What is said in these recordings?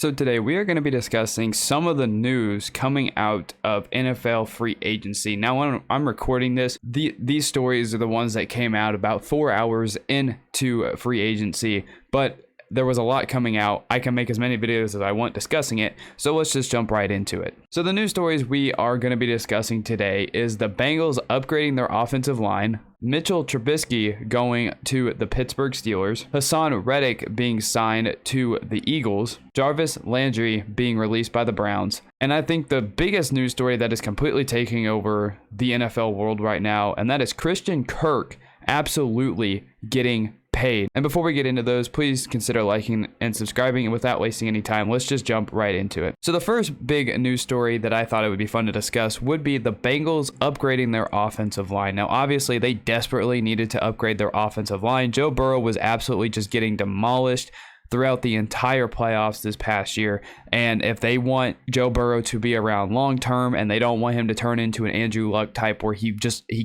So today we are going to be discussing some of the news coming out of NFL free agency. Now when I'm recording this, these stories are the ones that came out about 4 hours into free agency, but there was a lot coming out. I can make as many videos as I want discussing it, so let's just jump right into it. So the news stories we are going to be discussing today is the Bengals upgrading their offensive line, Mitchell Trubisky going to the Pittsburgh Steelers, Hassan Reddick being signed to the Eagles, Jarvis Landry being released by the Browns, and I think the biggest news story that is completely taking over the NFL world right now, and that is Christian Kirk absolutely getting paid. And before we get into those, please consider liking and subscribing, and without wasting any time, let's just jump right into it. So the first big news story that I thought it would be fun to discuss would be the Bengals upgrading their offensive line. Now obviously they desperately needed to upgrade their offensive line. Joe Burrow was absolutely just getting demolished throughout the entire playoffs this past year, and if they want Joe Burrow to be around long term and they don't want him to turn into an Andrew Luck type where he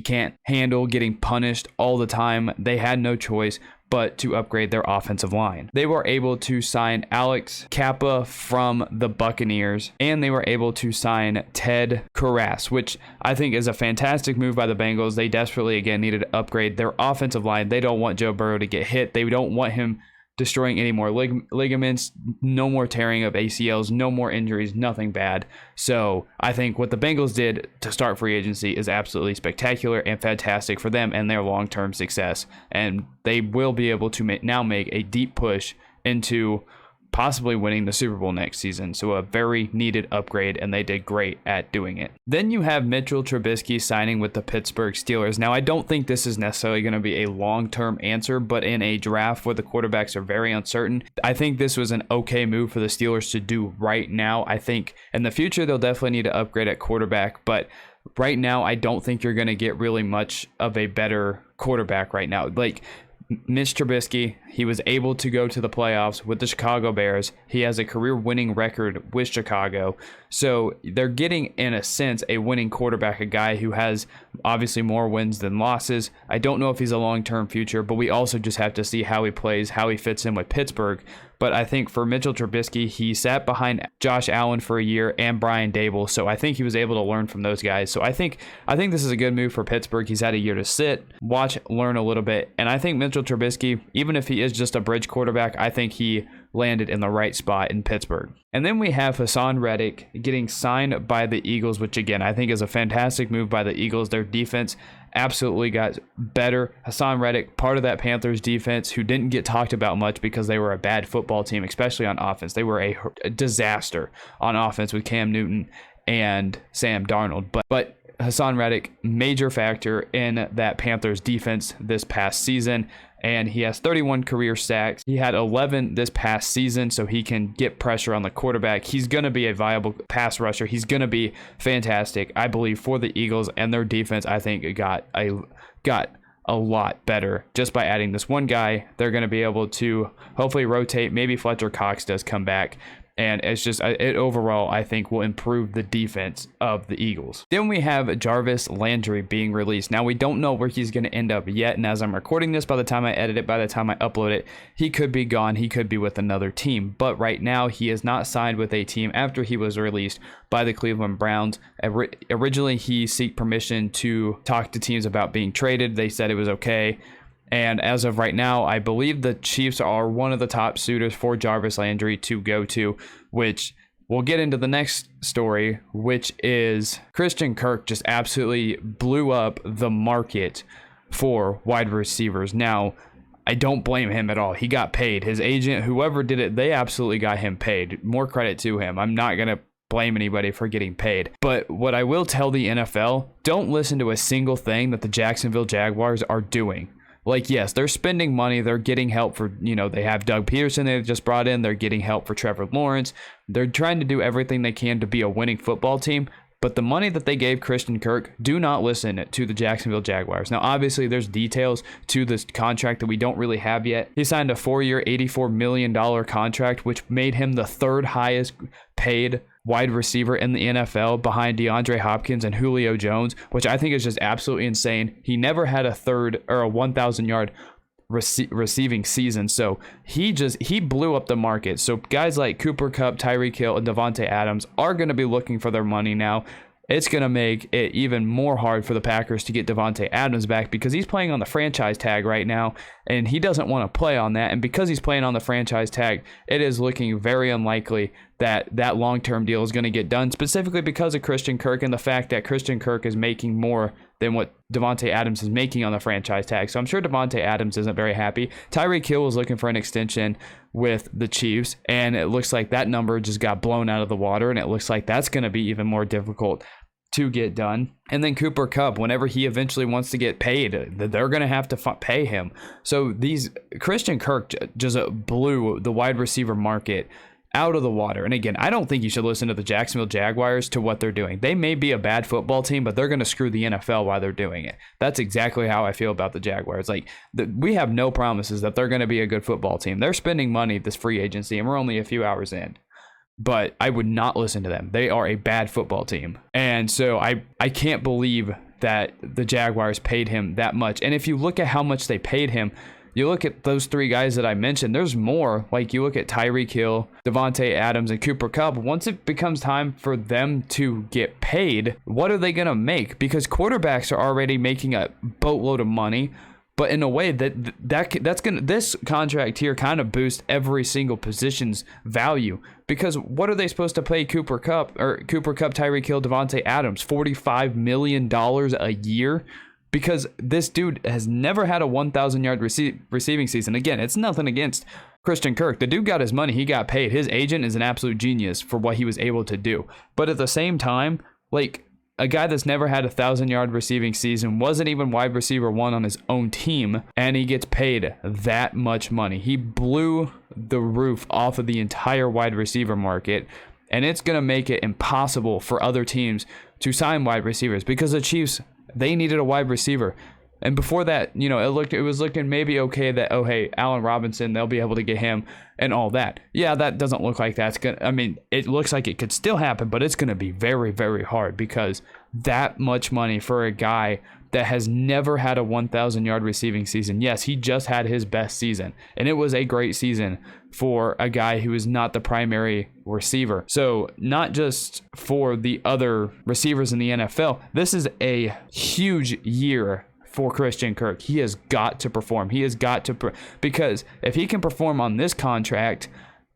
can't handle getting punished all the time, they had no choice but to upgrade their offensive line. They were able to sign Alex Kappa from the Buccaneers, and they were able to sign Ted Karras, which I think is a fantastic move by the Bengals. They desperately, again, needed to upgrade their offensive line. They don't want Joe Burrow to get hit. They don't want him destroying any more ligaments, no more tearing of ACLs, no more injuries, nothing bad. So I think what the Bengals did to start free agency is absolutely spectacular and fantastic for them and their long-term success. And they will be able to now make a deep push into possibly winning the Super Bowl next season. So a very needed upgrade, and they did great at doing it. Then you have Mitchell Trubisky signing with the Pittsburgh Steelers. Now I don't think this is necessarily going to be a long-term answer, but in a draft where the quarterbacks are very uncertain, I think this was an okay move for the Steelers to do right now. I think in the future they'll definitely need to upgrade at quarterback, but right now I don't think you're going to get really much of a better quarterback right now. Like Mitch Trubisky, he was able to go to the playoffs with the Chicago Bears. He has a career-winning record with Chicago. So they're getting, in a sense, a winning quarterback, a guy who has obviously more wins than losses. I don't know if he's a long-term future, but we also just have to see how he plays, how he fits in with Pittsburgh. But I think for Mitchell Trubisky, he sat behind Josh Allen for a year and Brian Dable, so I think he was able to learn from those guys. So I think this is a good move for Pittsburgh. He's had a year to sit, watch, learn a little bit, and I think Mitchell Trubisky, even if he is just a bridge quarterback, I think he landed in the right spot in Pittsburgh. And then we have Hassan Reddick getting signed by the Eagles, which again, I think is a fantastic move by the Eagles. Their defense absolutely got better. Hassan Reddick, part of that Panthers defense, who didn't get talked about much because they were a bad football team, especially on offense. They were a disaster on offense with Cam Newton and Sam Darnold. But Hassan Reddick, major factor in that Panthers defense this past season, and he has 31 career sacks. He had 11 this past season, so he can get pressure on the quarterback. He's going to be a viable pass rusher. He's going to be fantastic, I believe, for the Eagles, and their defense, I think, got a lot better just by adding this one guy. They're going to be able to hopefully rotate. Maybe Fletcher Cox does come back. And it's just, it overall, I think, will improve the defense of the Eagles. Then we have Jarvis Landry being released. Now, we don't know where he's going to end up yet. And as I'm recording this, by the time I edit it, by the time I upload it, he could be gone. He could be with another team. But right now, he is not signed with a team after he was released by the Cleveland Browns. Originally, he sought permission to talk to teams about being traded. They said it was okay. And as of right now, I believe the Chiefs are one of the top suitors for Jarvis Landry to go to, which we'll get into the next story, which is Christian Kirk just absolutely blew up the market for wide receivers. Now, I don't blame him at all. He got paid. His agent, whoever did it, they absolutely got him paid. More credit to him. I'm not going to blame anybody for getting paid. But what I will tell the NFL, don't listen to a single thing that the Jacksonville Jaguars are doing. Like, yes, they're spending money. They're getting help for, they have Doug Peterson they've just brought in. They're getting help for Trevor Lawrence. They're trying to do everything they can to be a winning football team. But the money that they gave Christian Kirk, do not listen to the Jacksonville Jaguars. Now, obviously, there's details to this contract that we don't really have yet. He signed a 4-year, $84 million contract, which made him the third highest paid wide receiver in the NFL behind DeAndre Hopkins and Julio Jones, which I think is just absolutely insane. He never had a 1,000-yard receiving season. So he blew up the market. So guys like Cooper Kupp, Tyreek Hill, and Devontae Adams are going to be looking for their money now. It's going to make it even more hard for the Packers to get Devontae Adams back because he's playing on the franchise tag right now, and he doesn't want to play on that. And because he's playing on the franchise tag, it is looking very unlikely that that long-term deal is going to get done, specifically because of Christian Kirk and the fact that Christian Kirk is making more than what Devontae Adams is making on the franchise tag. So I'm sure Devontae Adams isn't very happy. Tyreek Hill was looking for an extension with the Chiefs, and it looks like that number just got blown out of the water, and it looks like that's going to be even more difficult to get done. And then Cooper Kupp, whenever he eventually wants to get paid, they're going to have to pay him. So these Christian Kirk just blew the wide receiver market out of the water. And again, I don't think you should listen to the Jacksonville Jaguars to what they're doing. They may be a bad football team, but they're going to screw the NFL while they're doing it. That's exactly how I feel about the Jaguars. Like, we have no promises that they're going to be a good football team. They're spending money this free agency, and we're only a few hours in. But I would not listen to them. They are a bad football team. And so I can't believe that the Jaguars paid him that much. And if you look at how much they paid him, you look at those three guys that I mentioned, there's more. Like, you look at Tyreek Hill, Devontae Adams, and Cooper Kupp. Once it becomes time for them to get paid, what are they going to make? Because quarterbacks are already making a boatload of money. But in a way that's gonna, this contract here kind of boosts every single position's value, because what are they supposed to pay Cooper Kupp, Tyreek Hill, Devontae Adams? $45 million a year, because this dude has never had a 1,000-yard receiving season. Again, it's nothing against Christian Kirk. The dude got his money, he got paid. His agent is an absolute genius for what he was able to do. But at the same time, like, a guy that's never had a 1,000-yard receiving season, wasn't even wide receiver one on his own team, and he gets paid that much money. He blew the roof off of the entire wide receiver market, and it's going to make it impossible for other teams to sign wide receivers, because the Chiefs, they needed a wide receiver. And before that, you know, it was looking maybe okay that, oh, hey, Allen Robinson, they'll be able to get him and all that. Yeah, that doesn't look like that's going to, I mean, it looks like it could still happen, but it's going to be very, very hard, because that much money for a guy that has never had a 1,000-yard receiving season. Yes, he just had his best season, and it was a great season for a guy who is not the primary receiver. So not just for the other receivers in the NFL, this is a huge year for Christian Kirk. He has got to perform. He has got to, because if he can perform on this contract,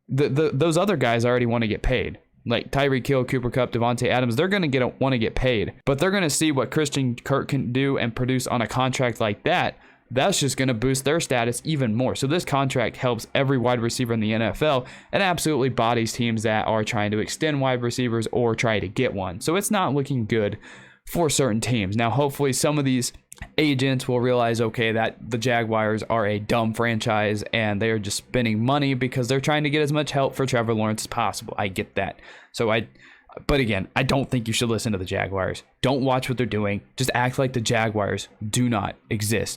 those other guys already want to get paid. Like Tyreek Hill, Cooper Kupp, Devontae Adams, they're going to want to get paid. But they're going to see what Christian Kirk can do and produce on a contract like that. That's just going to boost their status even more. So this contract helps every wide receiver in the NFL, and absolutely bodies teams that are trying to extend wide receivers or try to get one. So it's not looking good for certain teams. Now, hopefully some of these agents will realize, okay, that the Jaguars are a dumb franchise and they're just spending money because they're trying to get as much help for Trevor Lawrence as possible. I get that. But again, I don't think you should listen to the Jaguars. Don't watch what they're doing. Just act like the Jaguars do not exist.